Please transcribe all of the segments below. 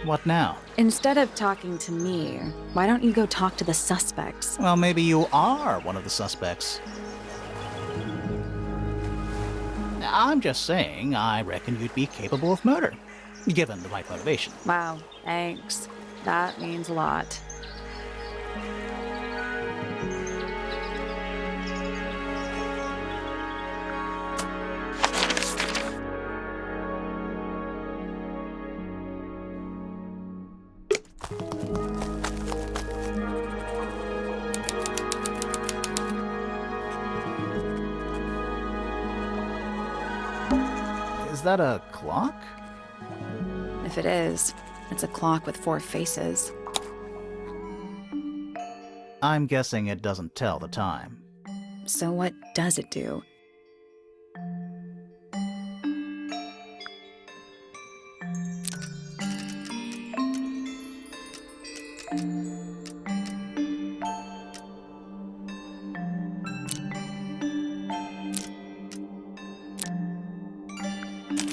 What now? Instead of talking to me, why don't you go talk to the suspects? Well, maybe you are one of the suspects. I'm just saying, I reckon you'd be capable of murder, given the right motivation. Wow, thanks. That means a lot. Is that a clock? If it is, it's a clock with 4 faces. I'm guessing it doesn't tell the time. So what does it do?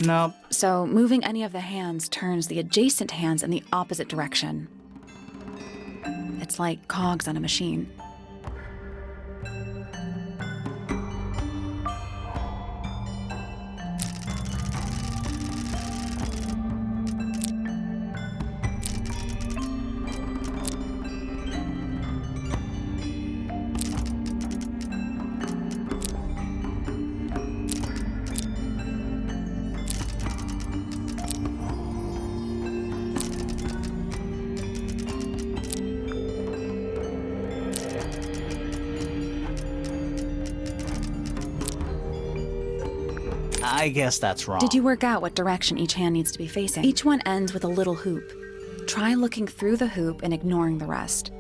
Nope. So moving any of the hands turns the adjacent hands in the opposite direction. It's like cogs on a machine. I guess that's wrong. Did you work out what direction each hand needs to be facing? Each one ends with a little hoop. Try looking through the hoop and ignoring the rest.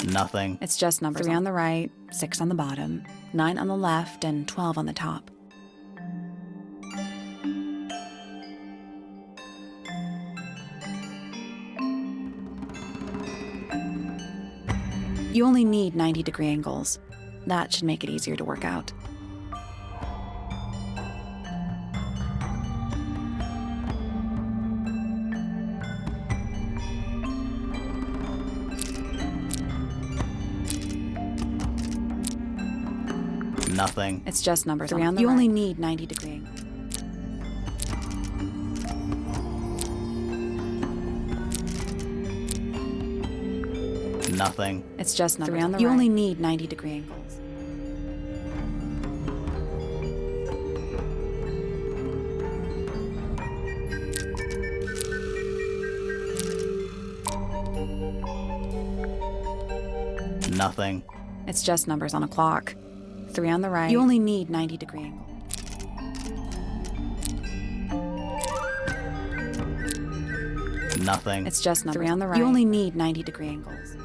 Nothing. It's just numbers. 3 on the right, 6 on the bottom, 9 on the left, and 12 on the top. You only need 90-degree angles. That should make it easier to work out. Nothing. It's just numbers. 3 on the right. You only need 90-degree angles. Nothing. It's just numbers. 3 on the right. You only need 90-degree angles. Nothing. It's just numbers on a clock. 3 on the right. You only need 90-degree angles. Nothing. It's just numbers. 3 on the right. You only need 90-degree angles.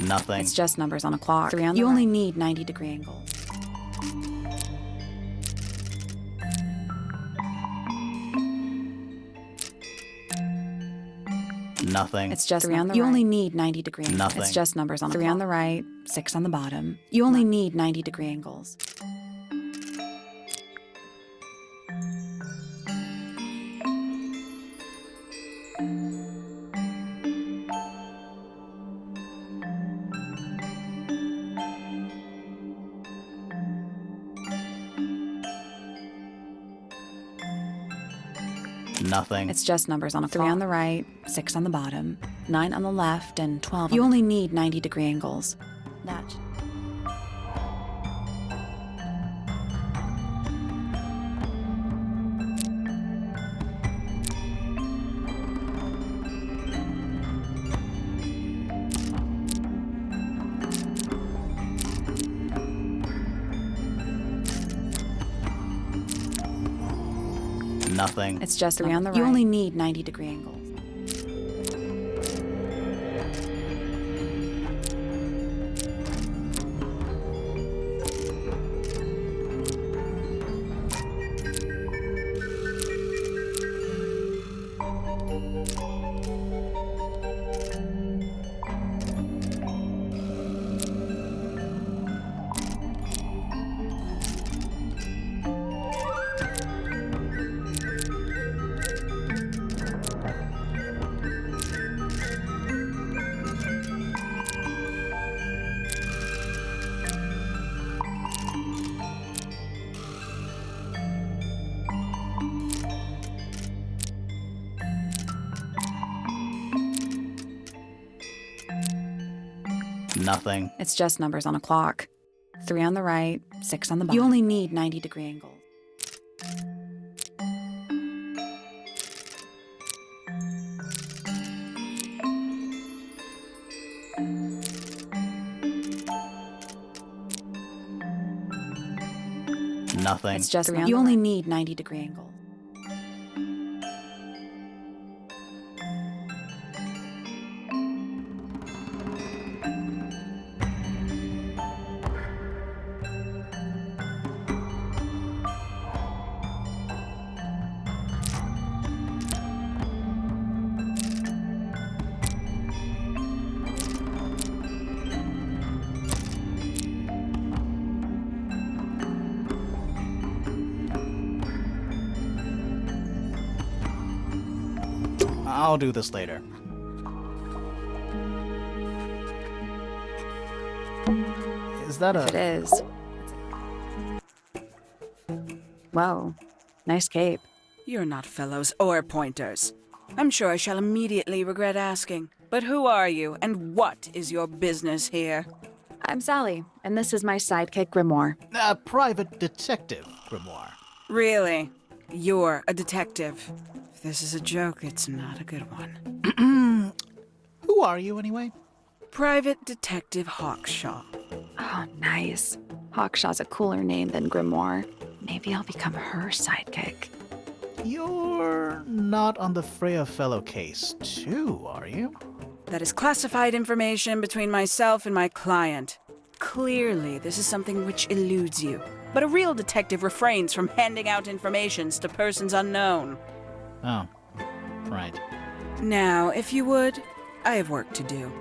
Nothing. It's just numbers on a clock. 3 on the right. You only need 90-degree angles. Nothing. It's just 3 on the right. You only need 90-degree angles. Nothing. It's just numbers on 3 on the right, 6 on the bottom. You only need 90-degree angles. Nothing. It's just numbers on a 3 on the right, 6 on the bottom, 9 on the left, and 12 on the... You only need 90-degree angles. That Nothing. It's just three on the right. You only need 90-degree angles. Nothing. It's just numbers on a clock. 3 on the right, 6 on the bottom. You only need 90-degree angles. Nothing. It's just three on. You only need 90-degree angles. I'll do this later. Is that If it is. Whoa, nice cape. You're not fellows or pointers. I'm sure I shall immediately regret asking. But who are you, and what is your business here? I'm Sally, and this is my sidekick, Grimoire. A private detective, Grimoire. Really? You're a detective. If this is a joke, it's not a good one. Who are you, anyway? Private Detective Hawkshaw. Oh, nice. Hawkshaw's a cooler name than Grimoire. Maybe I'll become her sidekick. You're not on the Freya Fellow case, too, are you? That is classified information between myself and my client. Clearly, this is something which eludes you. But a real detective refrains from handing out informations to persons unknown. Oh, right. Now, if you would, I have work to do.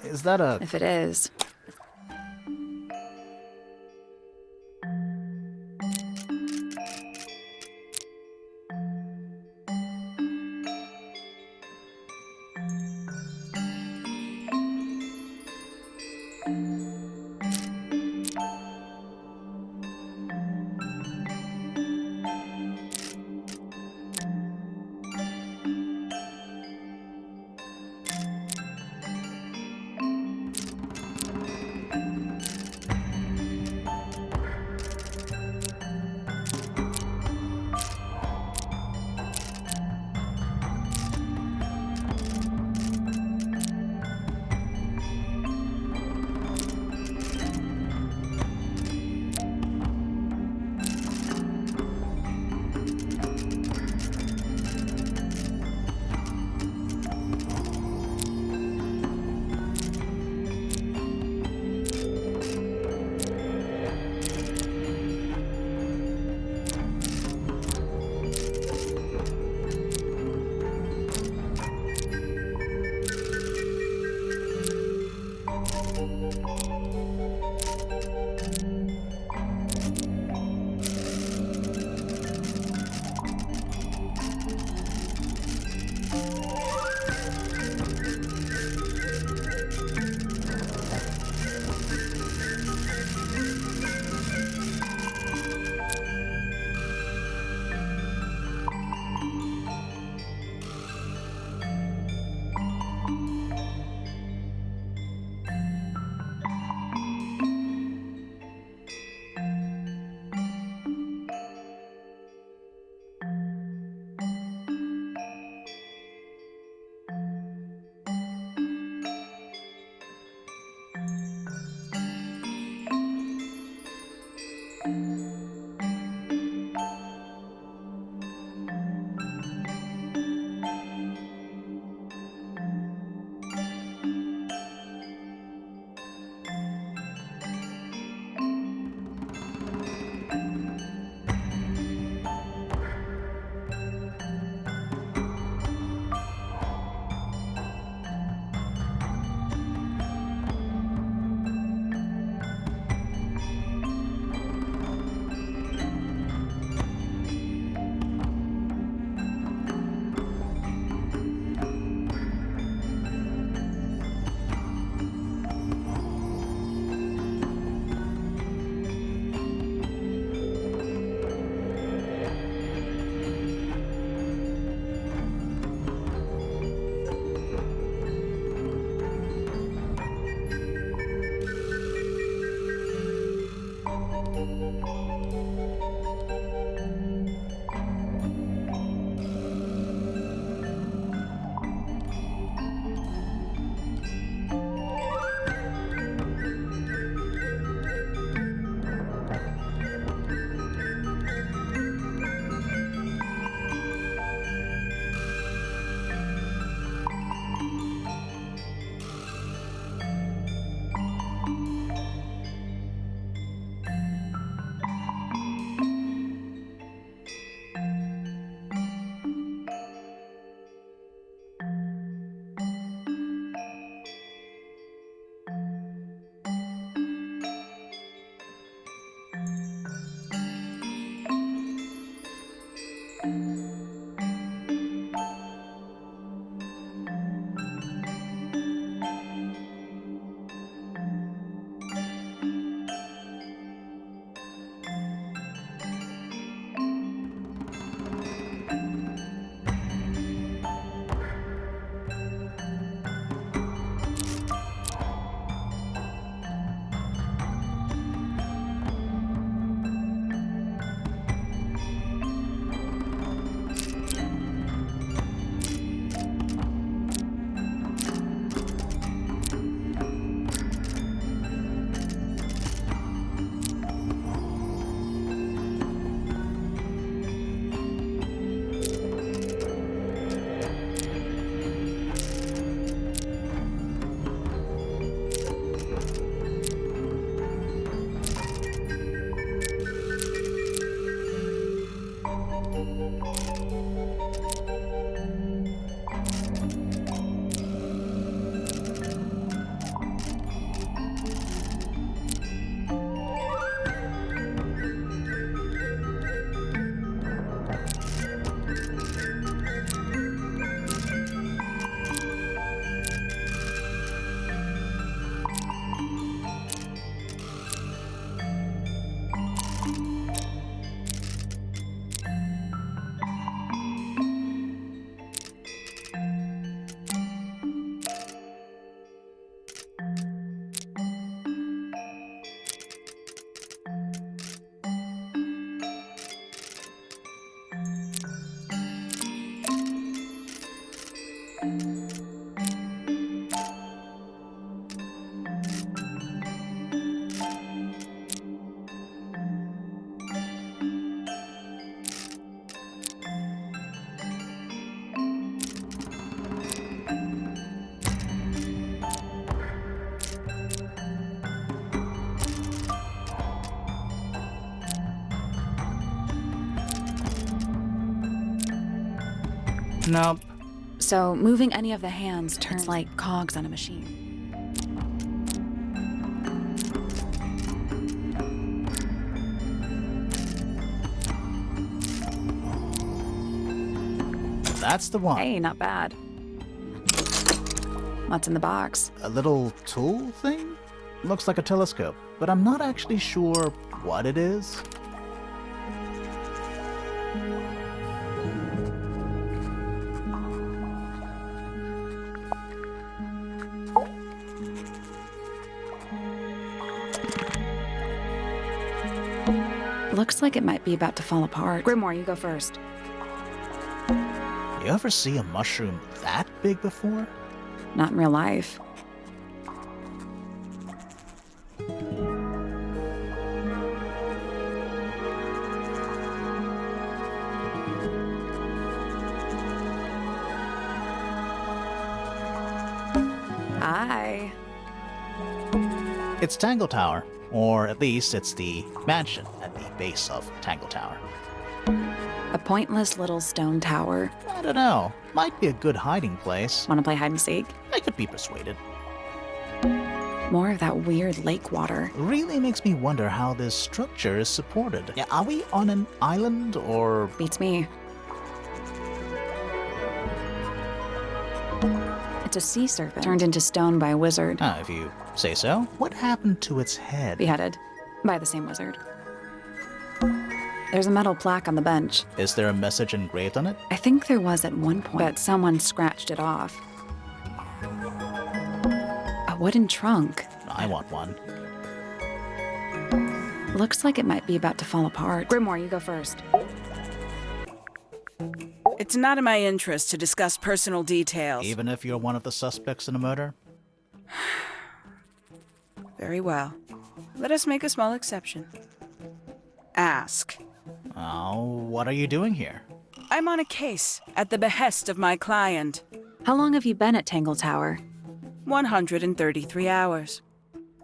Is that a... If it is. Nope. So moving any of the hands turns like cogs on a machine. That's the one. Hey, not bad. What's in the box? A little tool thing? Looks like a telescope, but I'm not actually sure what it is. Looks like it might be about to fall apart. Grimoire, you go first. You ever see a mushroom that big before? Not in real life. Hi. It's Tangle Tower, or at least it's the mansion at the base of Tangle Tower. A pointless little stone tower. I don't know. Might be a good hiding place. Want to play hide and seek? I could be persuaded. More of that weird lake water. Really makes me wonder how this structure is supported. Yeah, are we on an island or... Beats me. It's a sea serpent turned into stone by a wizard. If you say so. What happened to its head? Beheaded by the same wizard. There's a metal plaque on the bench. Is there a message engraved on it? I think there was at one point, but someone scratched it off. A wooden trunk. I want one. Looks like it might be about to fall apart. Grimoire, you go first. It's not in my interest to discuss personal details. Even if you're one of the suspects in a murder? Very well. Let us make a small exception. Ask. Oh, what are you doing here? I'm on a case at the behest of my client. How long have you been at Tangle Tower? 133 hours.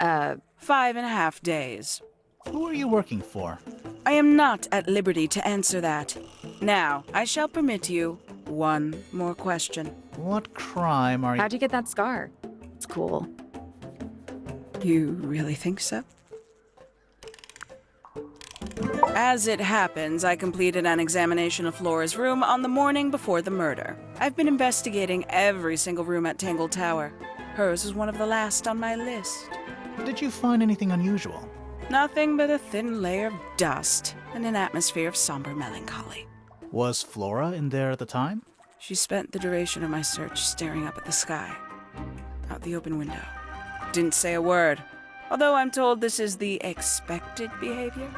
5.5 days. Who are you working for? I am not at liberty to answer that. Now, I shall permit you one more question. What crime are you... How'd you get that scar? It's cool. You really think so? As it happens, I completed an examination of Flora's room on the morning before the murder. I've been investigating every single room at Tangle Tower. Hers was one of the last on my list. Did you find anything unusual? Nothing but a thin layer of dust and an atmosphere of somber melancholy. Was Flora in there at the time? She spent the duration of my search staring up at the sky, out the open window. Didn't say a word, although I'm told this is the expected behavior.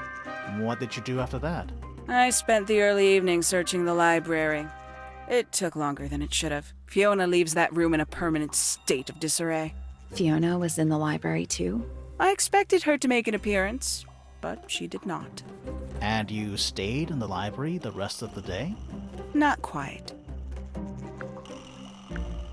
What did you do after that? I spent the early evening searching the library. It took longer than it should have. Fiona leaves that room in a permanent state of disarray. Fiona was in the library too? I expected her to make an appearance, but she did not. And you stayed in the library the rest of the day? Not quite.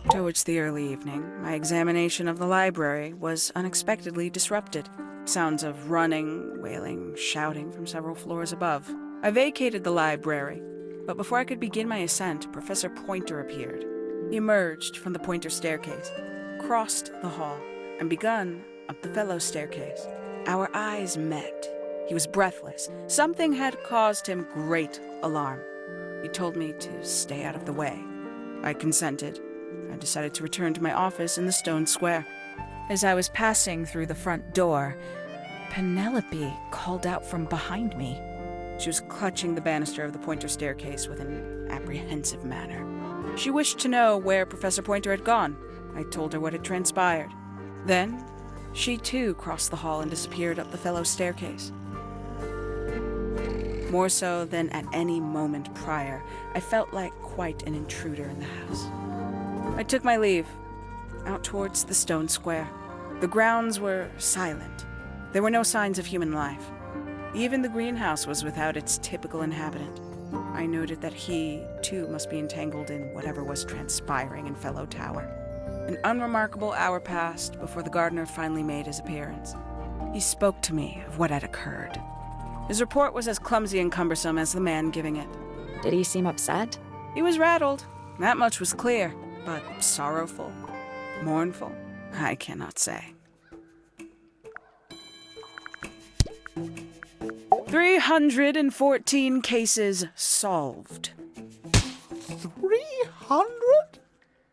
Towards the early evening, my examination of the library was unexpectedly disrupted. Sounds of running, wailing, shouting from several floors above. I vacated the library, but before I could begin my ascent, Professor Pointer appeared. He emerged from the Pointer staircase, crossed the hall, and begun up the fellow staircase. Our eyes met. He was breathless. Something had caused him great alarm. He told me to stay out of the way. I consented. I decided to return to my office in the stone square. As I was passing through the front door, Penelope called out from behind me. She was clutching the banister of the Pointer staircase with an apprehensive manner. She wished to know where Professor Pointer had gone. I told her what had transpired. Then, she too crossed the hall and disappeared up the fellow staircase. More so than at any moment prior, I felt like quite an intruder in the house. I took my leave, out towards the stone square. The grounds were silent. There were no signs of human life. Even the greenhouse was without its typical inhabitant. I noted that he, too, must be entangled in whatever was transpiring in Fellow Tower. An unremarkable hour passed before the gardener finally made his appearance. He spoke to me of what had occurred. His report was as clumsy and cumbersome as the man giving it. Did he seem upset? He was rattled, That much was clear, but sorrowful, mournful, I cannot say. 314 cases solved. 300?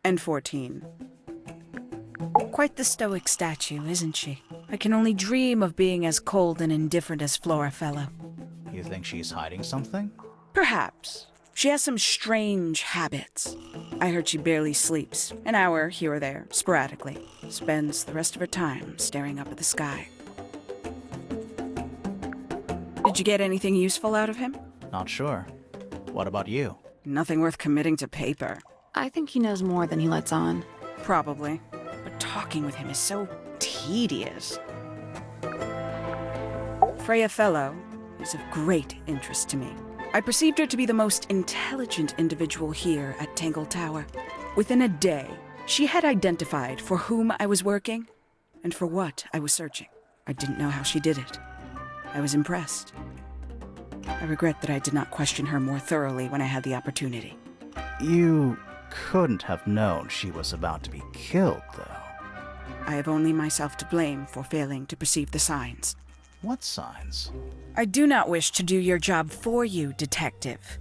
And 14. Quite the stoic statue, isn't she? I can only dream of being as cold and indifferent as Flora Fellow. You think she's hiding something? Perhaps. She has some strange habits. I heard she barely sleeps, an hour here or there, sporadically. Spends the rest of her time staring up at the sky. Did you get anything useful out of him? Not sure. What about you? Nothing worth committing to paper. I think he knows more than he lets on. Probably. But talking with him is so tedious. Freya Fellow is of great interest to me. I perceived her to be the most intelligent individual here at Tangle Tower. Within a day, she had identified for whom I was working and for what I was searching. I didn't know how she did it. I was impressed. I regret that I did not question her more thoroughly when I had the opportunity. You couldn't have known she was about to be killed, though. I have only myself to blame for failing to perceive the signs. What signs? I do not wish to do your job for you, Detective.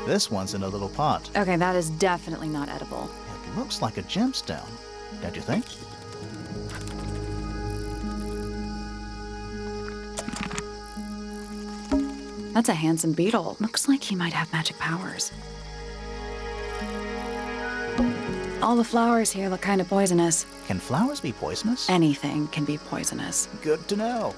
This one's in a little pot. Okay, that is definitely not edible. It looks like a gemstone, don't you think? That's a handsome beetle. Looks like he might have magic powers. All the flowers here look kind of poisonous. Can flowers be poisonous? Anything can be poisonous. Good to know.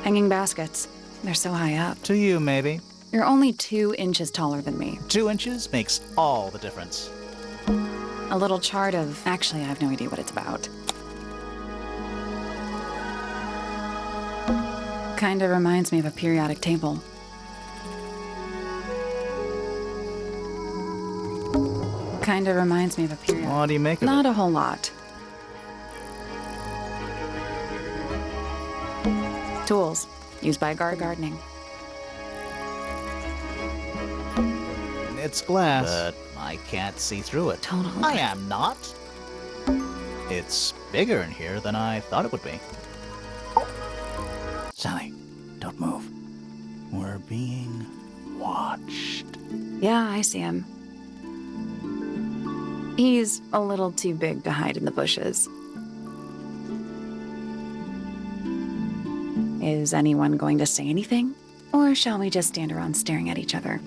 Hanging baskets. They're so high up. To you, maybe. You're only 2 inches taller than me. 2 inches makes all the difference. A little chart of... Actually, I have no idea what it's about. Kinda reminds me of a periodic table. Kinda reminds me of a periodic... What do you make of Not it? a whole lot. Tools. Used by gardening. It's glass, but I can't see through it. Totally. I am not. It's bigger in here than I thought it would be. Sally, don't move. We're being watched. Yeah, I see him. He's a little too big to hide in the bushes. Is anyone going to say anything? Or shall we just stand around staring at each other?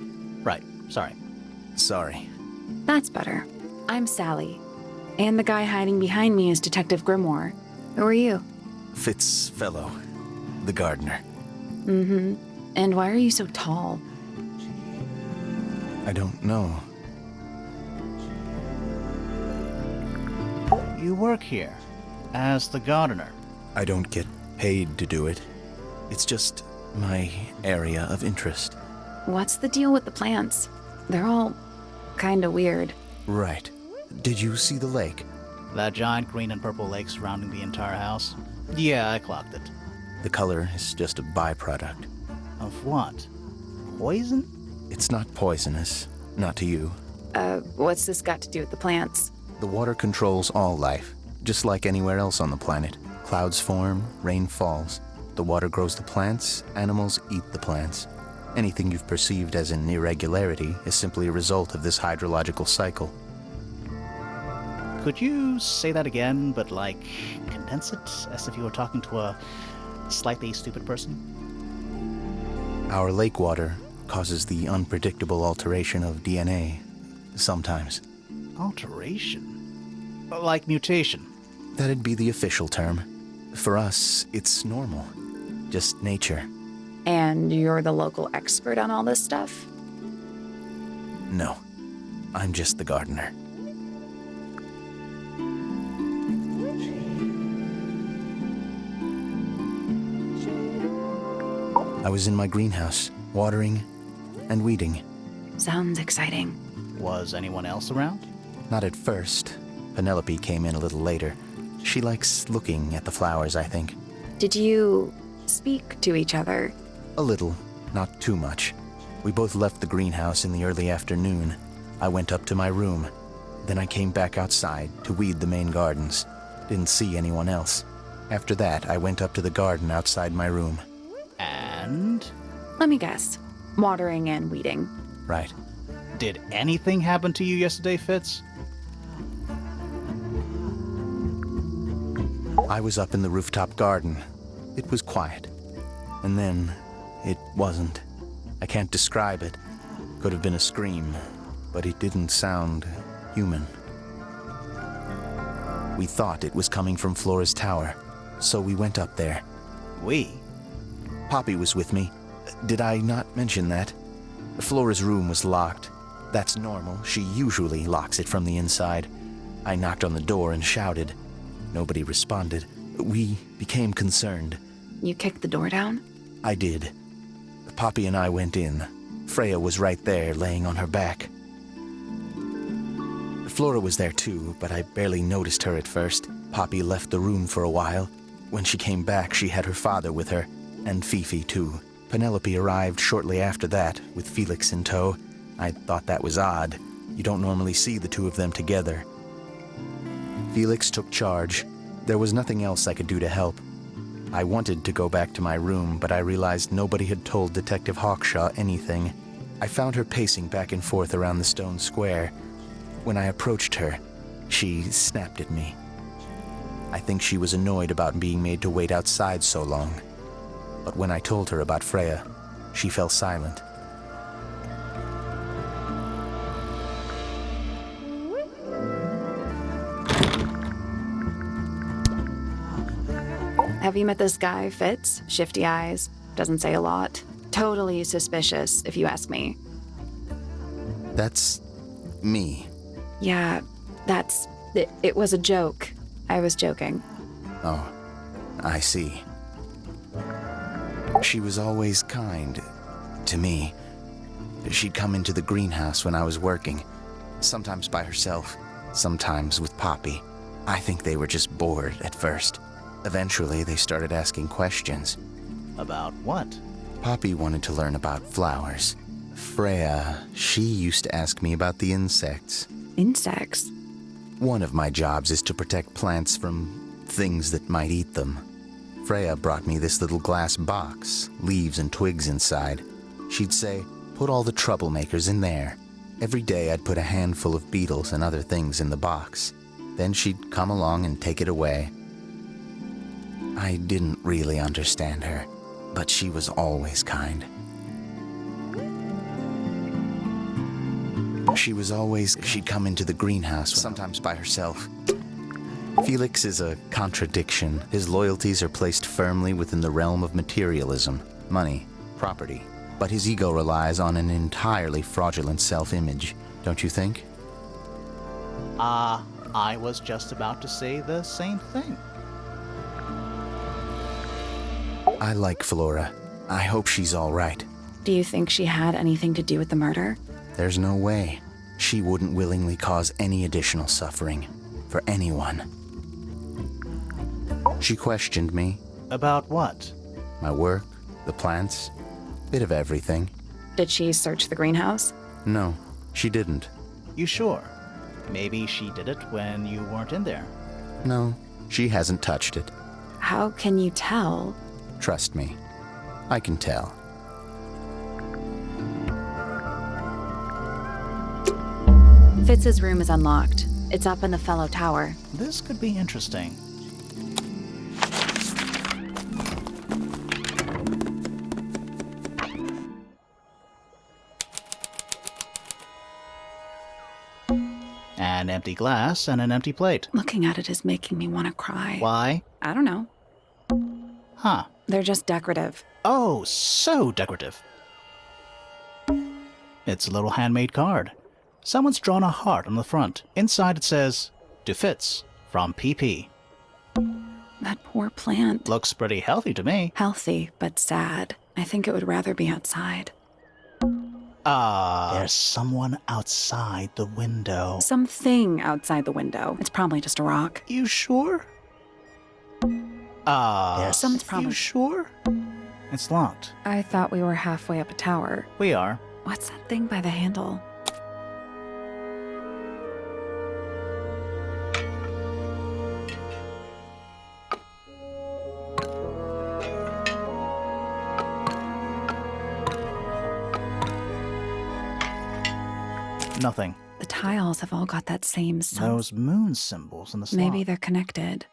Right, sorry. Sorry. That's better. I'm Sally. And the guy hiding behind me is Detective Grimoire. Who are you? Fellow, the gardener. Mm-hmm. And why are you so tall? I don't know. You work here as the gardener. I don't get paid to do it. It's just my area of interest. What's the deal with the plants? They're all kinda weird. Right. Did you see the lake? That giant green and purple lake surrounding the entire house? Yeah, I clocked it. The color is just a byproduct. Of what? Poison? It's not poisonous. Not to you. What's this got to do with the plants? The water controls all life, just like anywhere else on the planet. Clouds form, rain falls. The water grows the plants, animals eat the plants. Anything you've perceived as an irregularity is simply a result of this hydrological cycle. Could you say that again, but like condense it as if you were talking to a slightly stupid person? Our lake water causes the unpredictable alteration of DNA, sometimes. Alteration? Like mutation? That'd be the official term. For us, it's normal. Just nature. And you're the local expert on all this stuff? No, I'm just the gardener. I was in my greenhouse, watering and weeding. Sounds exciting. Was anyone else around? Not at first. Penelope came in a little later. She likes looking at the flowers, I think. Did you speak to each other? A little, not too much. We both left the greenhouse in the early afternoon. I went up to my room. Then I came back outside to weed the main gardens. Didn't see anyone else. After that, I went up to the garden outside my room. And? Let me guess. Watering and weeding. Right. Did anything happen to you yesterday, Fitz? I was up in the rooftop garden. It was quiet. And then, it wasn't. I can't describe it. Could have been a scream, but it didn't sound human. We thought it was coming from Flora's tower, so we went up there. We? Poppy was with me. Did I not mention that? Flora's room was locked. That's normal. She usually locks it from the inside. I knocked on the door and shouted. Nobody responded. We became concerned. You kicked the door down? I did. Poppy and I went in. Freya was right there, laying on her back. Flora was there too, but I barely noticed her at first. Poppy left the room for a while. When she came back, she had her father with her, and Fifi too. Penelope arrived shortly after that, with Felix in tow. I thought that was odd. You don't normally see the two of them together. Felix took charge. There was nothing else I could do to help. I wanted to go back to my room, but I realized nobody had told Detective Hawkshaw anything. I found her pacing back and forth around the stone square. When I approached her, she snapped at me. I think she was annoyed about being made to wait outside so long. But when I told her about Freya, she fell silent. Have you met this guy, Fitz? Shifty eyes. Doesn't say a lot. Totally suspicious, if you ask me. That's me. Yeah, that's... It was a joke. I was joking. Oh, I see. She was always kind to me. She'd come into the greenhouse when I was working, sometimes by herself, sometimes with Poppy. I think they were just bored at first. Eventually, they started asking questions. About what? Poppy wanted to learn about flowers. Freya, she used to ask me about the insects. Insects? One of my jobs is to protect plants from things that might eat them. Freya brought me this little glass box, leaves and twigs inside. She'd say, put all the troublemakers in there. Every day I'd put a handful of beetles and other things in the box. Then she'd come along and take it away. I didn't really understand her, but she was always kind. She'd come into the greenhouse, sometimes by herself. Felix is a contradiction. His loyalties are placed firmly within the realm of materialism, money, property. But his ego relies on an entirely fraudulent self-image, don't you think? I was just about to say the same thing. I like Flora. I hope she's all right. Do you think she had anything to do with the murder? There's no way. She wouldn't willingly cause any additional suffering for anyone. She questioned me. About what? My work, the plants, bit of everything. Did she search the greenhouse? No, she didn't. You sure? Maybe she did it when you weren't in there. No, she hasn't touched it. How can you tell? Trust me, I can tell. Fitz's room is unlocked. It's up in the fellow tower. This could be interesting. An empty glass and an empty plate. Looking at it is making me want to cry. Why? I don't know. Huh. They're just decorative. Oh, so decorative. It's a little handmade card. Someone's drawn a heart on the front. Inside it says, to Fitz, from PP. That poor plant. Looks pretty healthy to me. Healthy, but sad. I think it would rather be outside. There's someone outside the window. Something outside the window. It's probably just a rock. You sure? There's Someone's probably... You sure? It's locked. I thought we were halfway up a tower. We are. What's that thing by the handle? Nothing. The tiles have all got that same sun. Those moon symbols in the slot. Maybe they're connected.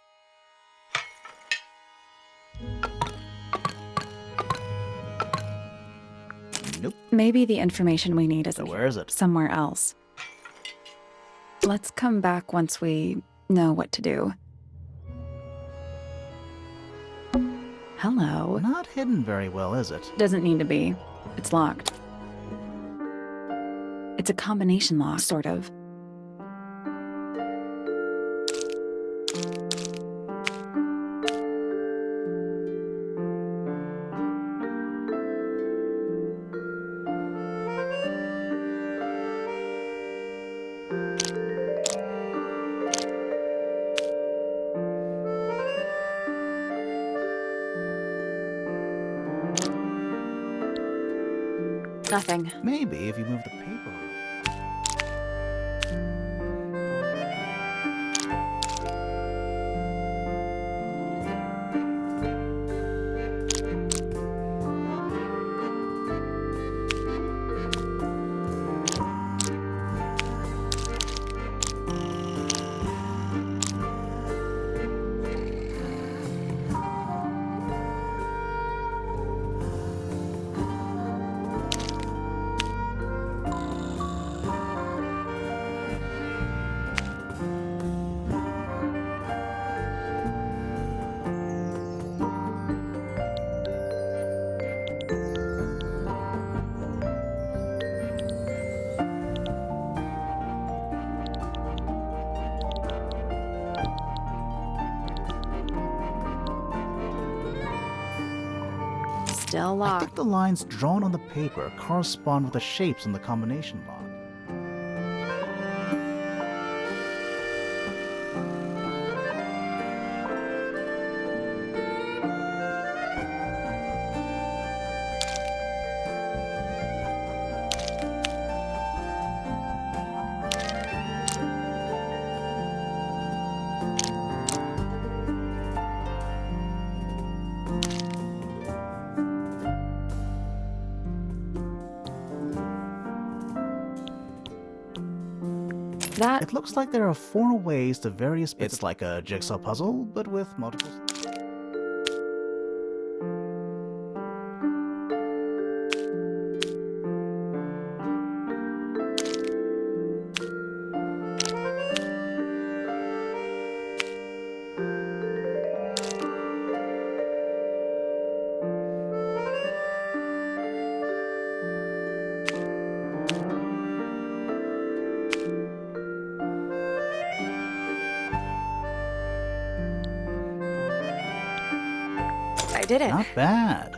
Nope. Maybe the information we need is So where is it? somewhere else. Let's come back once we know what to do. Hello. Not hidden very well, is it? Doesn't need to be. It's locked. It's a combination lock, sort of. Nothing. Maybe if you move the paper. Still I locked. think the lines drawn on the paper correspond with the shapes in the combination lock. That It looks like there are 4 ways to various bits. It's like a jigsaw puzzle, but with multiple... I did it. Not bad.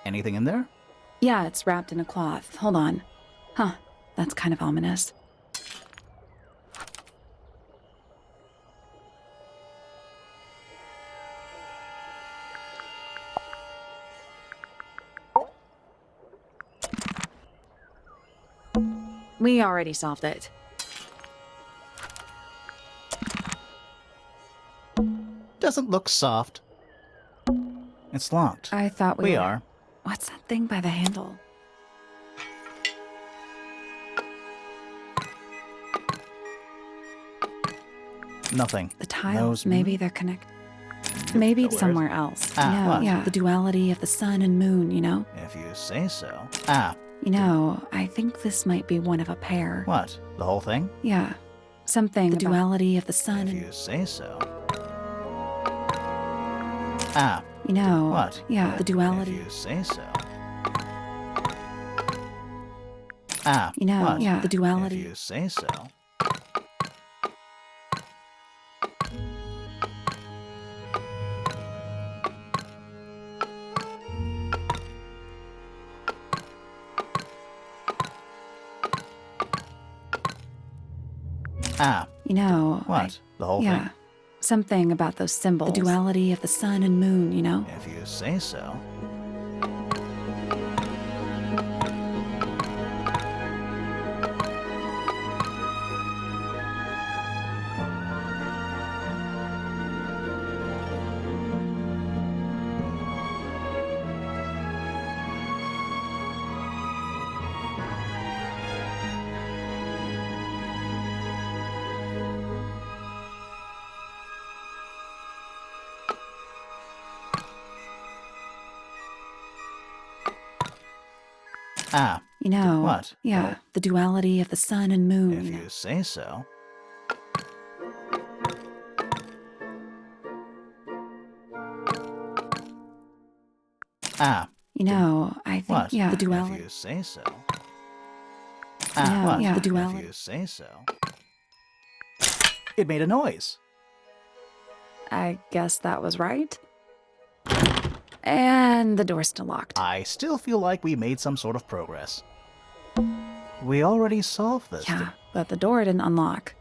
Anything in there? Yeah, it's wrapped in a cloth. Hold on. Huh. That's kind of ominous. We already solved it. Doesn't look soft. It's locked. I thought We were... are. What's that thing by the handle? Nothing. The tiles. Those Maybe they're connected. Maybe it's where's- somewhere else. Ah, Yeah, what? yeah. The duality of the sun and moon, you know? If you say so. Ah, You know, I think this might be one of a pair. what? The whole thing? Yeah. Something. The about- duality of the sun If and... you say so. Ah, You know... what? Yeah, the If duality. you say so. Ah, You know, what? yeah, the duality. If you say so. Ah, You know, what? The whole yeah, thing? something about those symbols. The duality of the sun and moon, you know? If you say so. Ah, You know, what? yeah, the duality of the sun and moon. If you say so. Ah, You know, I think, what? yeah, the If duality. you say so. Yeah, what? yeah, the If duality. you say so. It made a noise. I guess that was right. And the door's still locked. I still feel like we made some sort of progress. We already solved this. Yeah, but the door didn't unlock.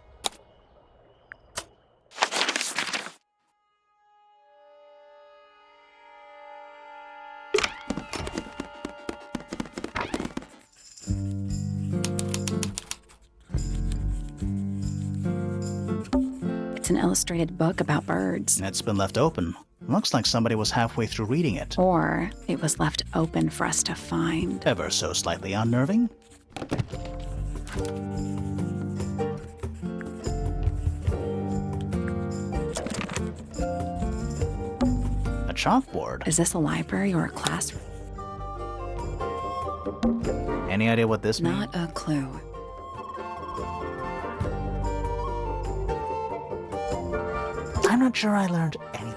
It's an illustrated book about birds. It's been left open. Looks like somebody was halfway through reading it. Or it was left open for us to find. Ever so slightly unnerving. A chalkboard. Is this a library or a classroom? Any idea what this means? Not a clue. I'm not sure I learned anything.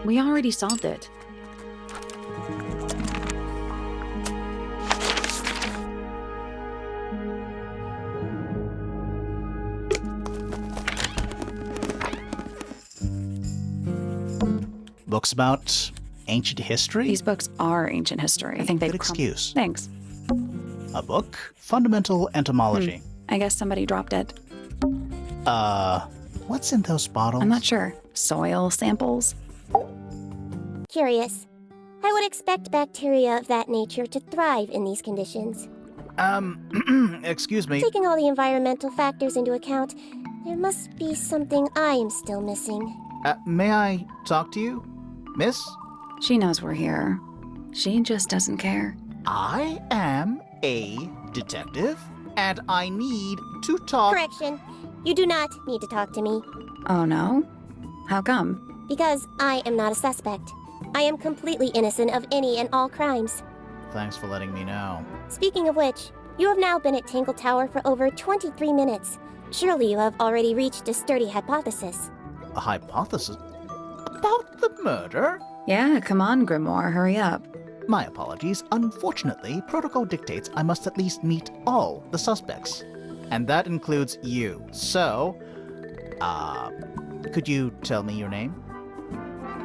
We already solved it. Books about ancient history? These books are ancient history. I think they Good excuse. Thanks. A book? Fundamental entomology. I guess somebody dropped it. What's in those bottles? I'm not sure. Soil samples? Curious. I would expect bacteria of that nature to thrive in these conditions. Excuse me. Taking all the environmental factors into account, there must be something I am still missing. May I talk to you? Miss? She knows we're here. She just doesn't care. I am a detective, and I need to talk. Correction. You do not need to talk to me, Oh no? How come? because I am not a suspect. I am completely innocent of any and all crimes. Thanks for letting me know. Speaking of which, you have now been at Tangle Tower for over 23 minutes. Surely you have already reached a sturdy hypothesis. A hypothesis? About the murder? Yeah, come on, Grimoire, hurry up. My apologies. Unfortunately, protocol dictates I must at least meet all the suspects. And that includes you. So, could you tell me your name?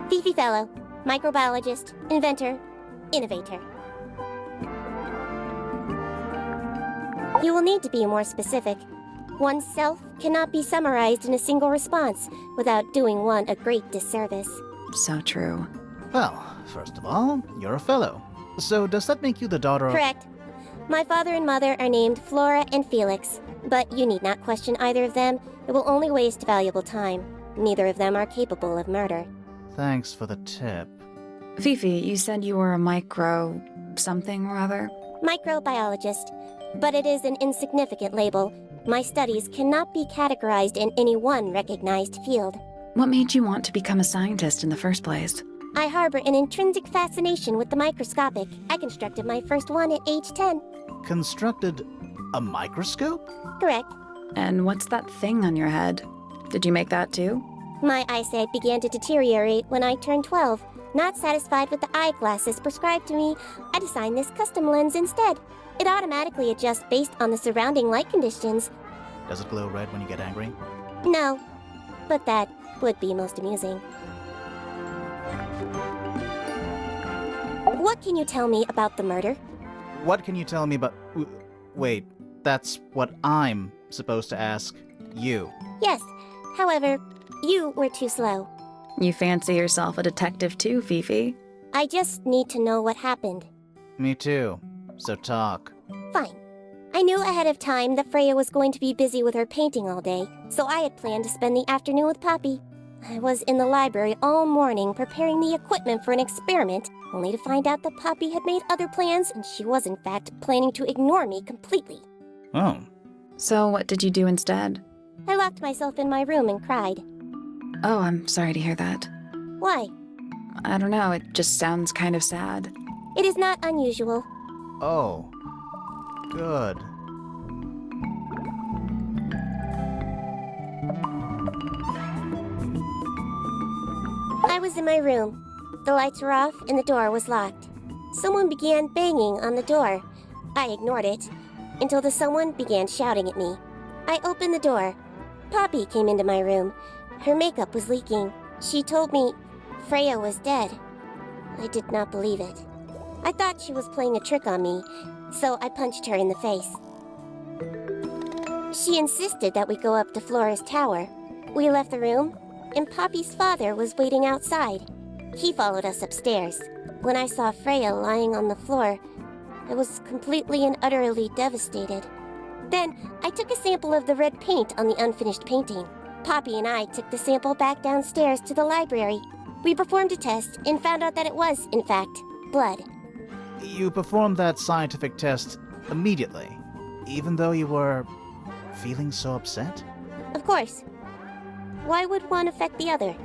Fifi Fellow, microbiologist, inventor, innovator. You will need to be more specific. Oneself cannot be summarized in a single response without doing one a great disservice. So true. Well, first of all, you're a fellow. So does that make you the daughter of... Correct. My father and mother are named Flora and Felix, but you need not question either of them. It will only waste valuable time. Neither of them are capable of murder. Thanks for the tip. Fifi, you said you were a micro... something or other? Microbiologist, but it is an insignificant label. My studies cannot be categorized in any one recognized field. What made you want to become a scientist in the first place? I harbor an intrinsic fascination with the microscopic. I constructed my first one at age 10. Constructed a microscope? Correct. And what's that thing on your head? Did you make that too? My eyesight began to deteriorate when I turned 12. Not satisfied with the eyeglasses prescribed to me, I designed this custom lens instead. It automatically adjusts based on the surrounding light conditions. Does it glow red when you get angry? No, but that would be most amusing. What can you tell me about the murder? What can you tell me about... Wait, that's what I'm supposed to ask you. Yes, however, you were too slow. You fancy yourself a detective too, Fifi. I just need to know what happened. Me too. So talk. Fine. I knew ahead of time that Freya was going to be busy with her painting all day, so I had planned to spend the afternoon with Poppy. I was in the library all morning preparing the equipment for an experiment, only to find out that Poppy had made other plans and she was in fact planning to ignore me completely. Oh. So what did you do instead? I locked myself in my room and cried. Oh, I'm sorry to hear that. Why? I don't know, it just sounds kind of sad. It is not unusual. Oh. Good. I was in my room. The lights were off and the door was locked. Someone began banging on the door. I ignored it until the someone began shouting at me. I opened the door. Poppy came into my room. Her makeup was leaking. She told me Freya was dead. I did not believe it. I thought she was playing a trick on me, so I punched her in the face. She insisted that we go up to Flora's tower. We left the room, and Poppy's father was waiting outside. He followed us upstairs. When I saw Freya lying on the floor, I was completely and utterly devastated. Then, I took a sample of the red paint on the unfinished painting. Poppy and I took the sample back downstairs to the library. We performed a test and found out that it was, in fact, blood. You performed that scientific test immediately, even though you were feeling so upset? Of course. Why would one affect the other?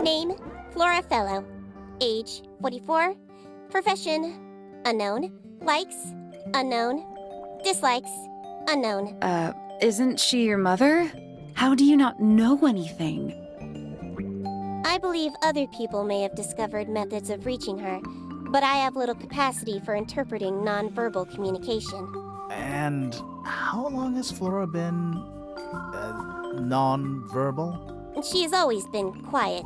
Name, Flora Fellow. Age, 44. Profession, unknown. Likes, unknown. Dislikes, unknown. Isn't she your mother? How do you not know anything? I believe other people may have discovered methods of reaching her, but I have little capacity for interpreting nonverbal communication. And how long has Flora been... non-verbal? She has always been quiet,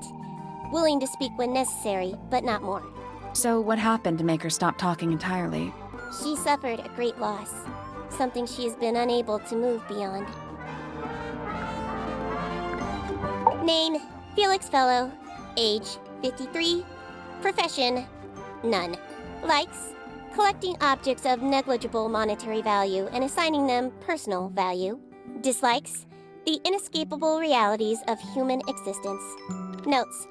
willing to speak when necessary, but not more. So what happened to make her stop talking entirely? She suffered a great loss, something she has been unable to move beyond. Name, Felix Fellow. Age, 53. Profession, none. Likes, collecting objects of negligible monetary value and assigning them personal value. Dislikes, the inescapable realities of human existence. Notes,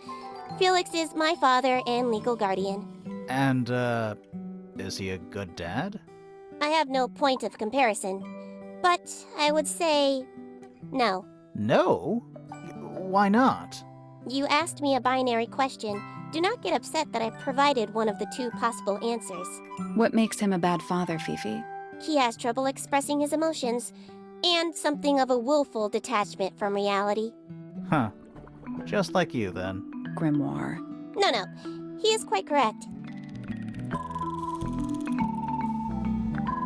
Felix is my father and legal guardian. And, is he a good dad? I have no point of comparison, but I would say no. No? Why not? You asked me a binary question. Do not get upset that I provided one of the two possible answers. What makes him a bad father, Fifi? He has trouble expressing his emotions, and something of a willful detachment from reality. Huh. Just like you, then. Grimoire. No, he is quite correct.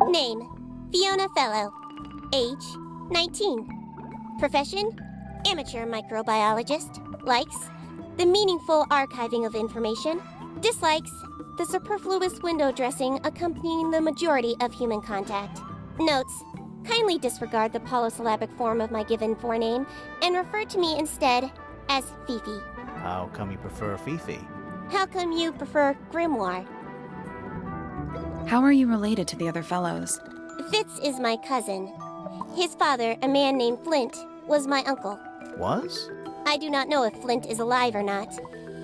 Name, Fiona Fellow. Age, 19. Profession, amateur microbiologist. Likes, the meaningful archiving of information. Dislikes, the superfluous window dressing accompanying the majority of human contact. Notes, kindly disregard the polysyllabic form of my given forename and refer to me instead as Fifi. How come you prefer Fifi? How come you prefer Grimoire? How are you related to the other fellows? Fitz is my cousin. His father, a man named Flint, was my uncle. Was? I do not know if Flint is alive or not.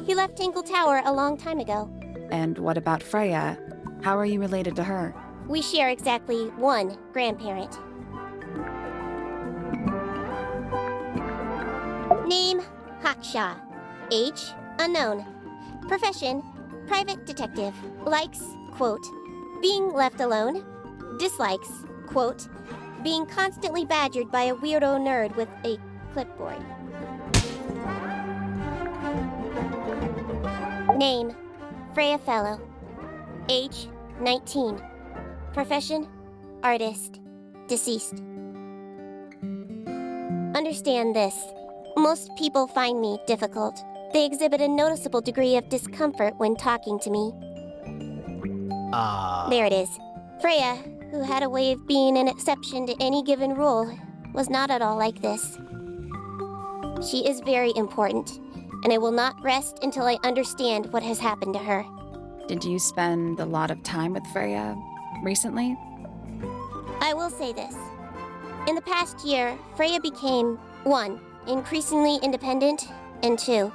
He left Tangle Tower a long time ago. And what about Freya? How are you related to her? We share exactly one grandparent. Name, Haksha. Age, unknown. Profession, private detective. Likes, quote, being left alone. Dislikes, quote, being constantly badgered by a weirdo nerd with a clipboard. Name, Freya Fellow. Age, 19. Profession, artist. Deceased. Understand this. Most people find me difficult. They exhibit a noticeable degree of discomfort when talking to me. There it is. Freya, who had a way of being an exception to any given rule, was not at all like this. She is very important, and I will not rest until I understand what has happened to her. Did you spend a lot of time with Freya recently? I will say this. In the past year, Freya became 1. Increasingly independent, and 2.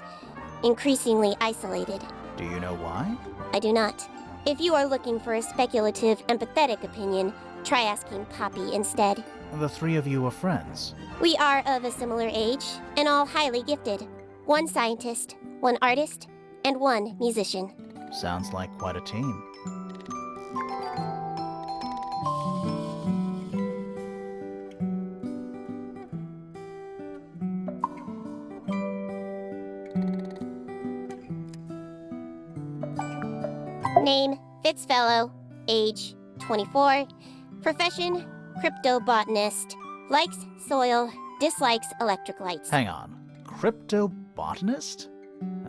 Increasingly isolated. Do you know why? I do not. If you are looking for a speculative, empathetic opinion, try asking Poppy instead. The three of you are friends. We are of a similar age, and all highly gifted. 1 scientist, 1 artist, and 1 musician. Sounds like quite a team. Name, Fitzfellow. Age, 24. Profession, cryptobotanist. Likes soil, dislikes electric lights. Hang on. Cryptobotanist?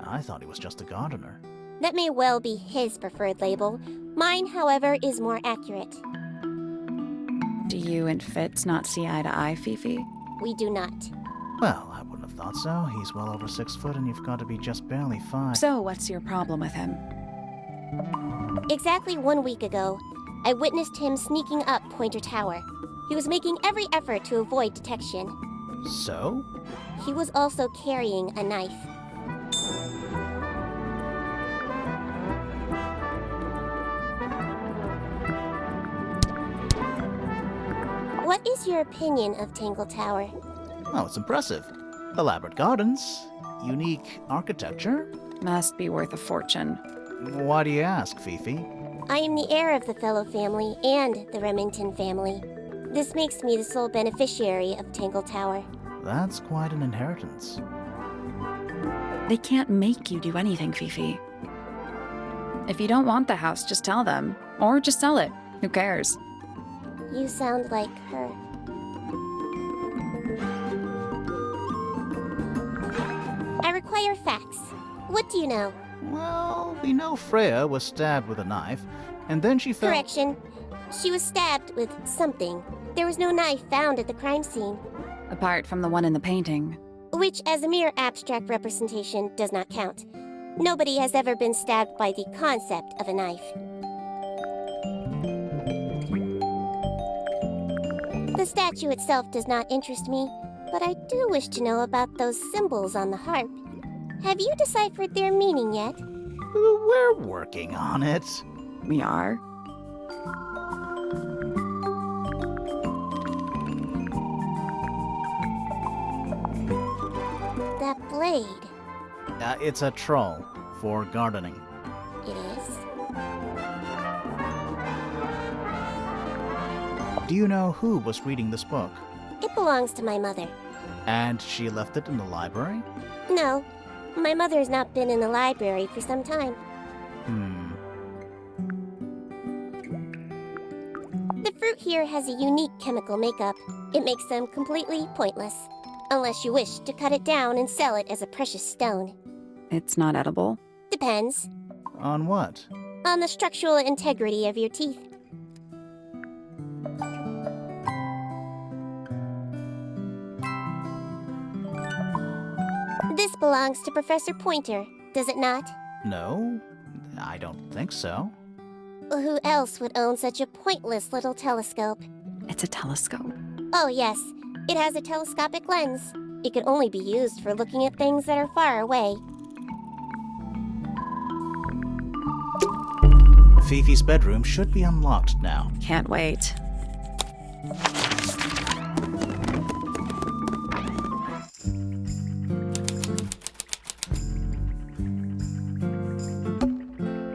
I thought he was just a gardener. That may well be his preferred label. Mine, however, is more accurate. Do you and Fitz not see eye to eye, Fifi? We do not. Well, I wouldn't have thought so. He's well over 6 foot and you've got to be just barely 5. So what's your problem with him? Exactly 1 week ago, I witnessed him sneaking up Pointer Tower. He was making every effort to avoid detection. So? He was also carrying a knife. What is your opinion of Tangle Tower? Oh, it's impressive. Elaborate gardens, unique architecture. Must be worth a fortune. Why do you ask, Fifi? I am the heir of the Fellow family and the Remington family. This makes me the sole beneficiary of Tangle Tower. That's quite an inheritance. They can't make you do anything, Fifi. If you don't want the house, just tell them. Or just sell it. Who cares? You sound like her. I require facts. What do you know? Well, we know Freya was stabbed with a knife, and then she fell— Correction. She was stabbed with something. There was no knife found at the crime scene. Apart from the one in the painting. Which, as a mere abstract representation, does not count. Nobody has ever been stabbed by the concept of a knife. The statue itself does not interest me, but I do wish to know about those symbols on the harp. Have you deciphered their meaning yet? We're working on it. We are? That blade. It's a troll for gardening. It is? Do you know who was reading this book? It belongs to my mother. And she left it in the library? No, my mother has not been in the library for some time. The fruit here has a unique chemical makeup. It makes them completely pointless. Unless you wish to cut it down and sell it as a precious stone. It's not edible. Depends. On what? On the structural integrity of your teeth. This belongs to Professor Pointer, does it not? No, I don't think so. Who else would own such a pointless little telescope? It's a telescope. Oh yes, it has a telescopic lens. It can only be used for looking at things that are far away. Fifi's bedroom should be unlocked now. Can't wait.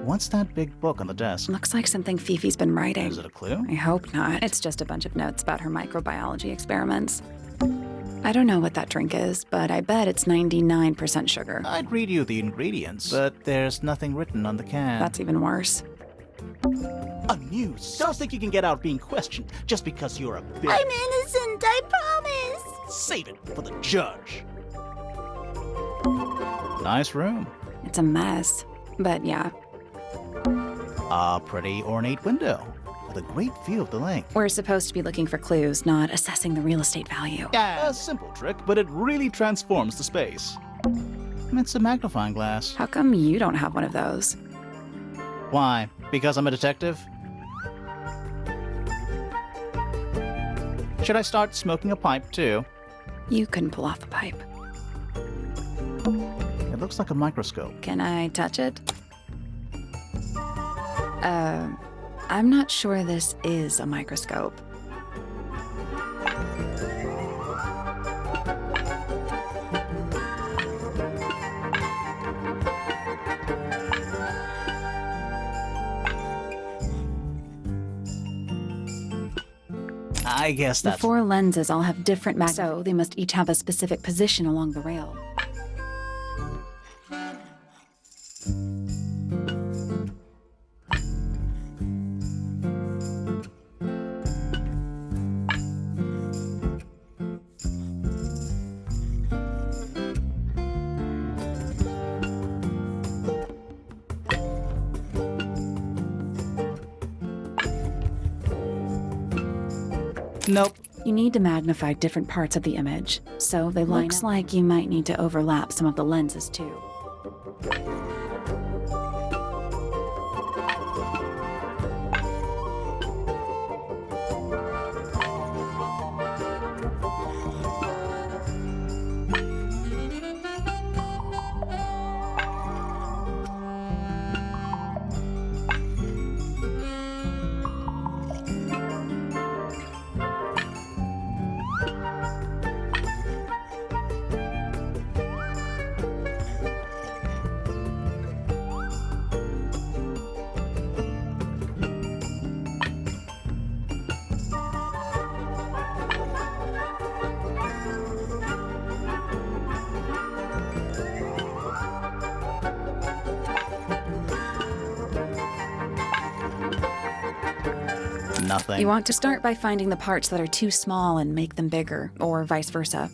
What's that big book on the desk? Looks like something Fifi's been writing. Is it a clue? I hope not. It's just a bunch of notes about her microbiology experiments. I don't know what that drink is, but I bet it's 99% sugar. I'd read you the ingredients, but there's nothing written on the can. That's even worse. a news. Don't think you can get out being questioned just because you're a bitch. I'm innocent, I promise. Save it for the judge. Nice room. It's a mess. But yeah, A pretty ornate window with a great view of the lake. we're supposed to be looking for clues, not assessing the real estate value. A simple trick, but it really transforms the space. It's a magnifying glass. How come you don't have one of those? Why? Because I'm a detective? Should I start smoking a pipe too? You couldn't pull off the pipe. It looks like a microscope. Can I touch it? I'm not sure this is a microscope. I guess The that's... 4 lenses all have different so they must each have a specific position along the rail. Nope. You need to magnify different parts of the image, so they line Looks like you might need to overlap some of the lenses too. Nothing. You want to start by finding the parts that are too small and make them bigger, or vice versa.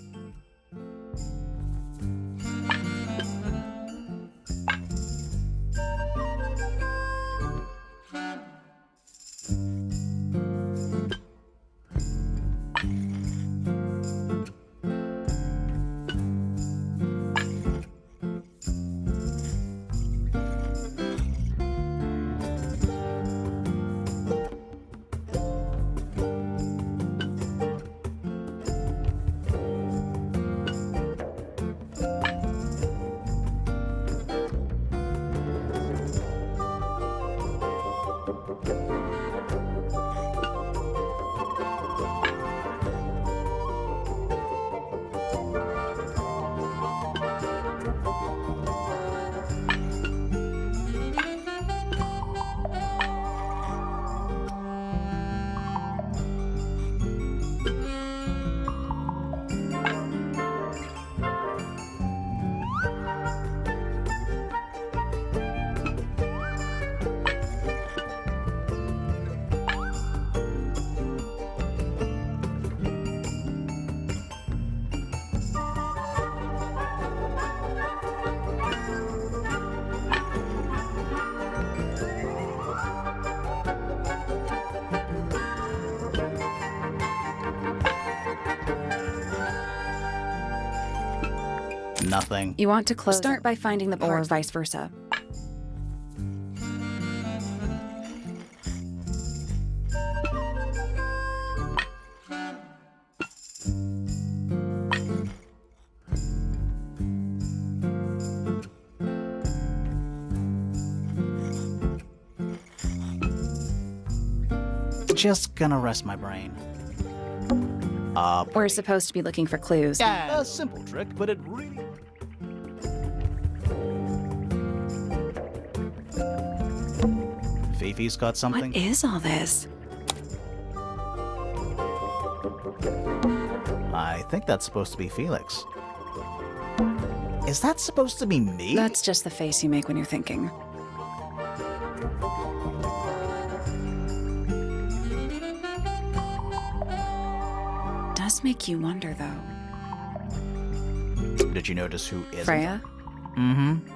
Nothing. You want to start by finding the parts, or vice versa. Just gonna rest my brain. We're supposed to be looking for clues. A simple trick, but it really... Fifi's got something. What is all this? I think that's supposed to be Felix. Is that supposed to be me? That's just the face you make when you're thinking. Does make you wonder, though. Did you notice who isn't? Freya? Mm-hmm.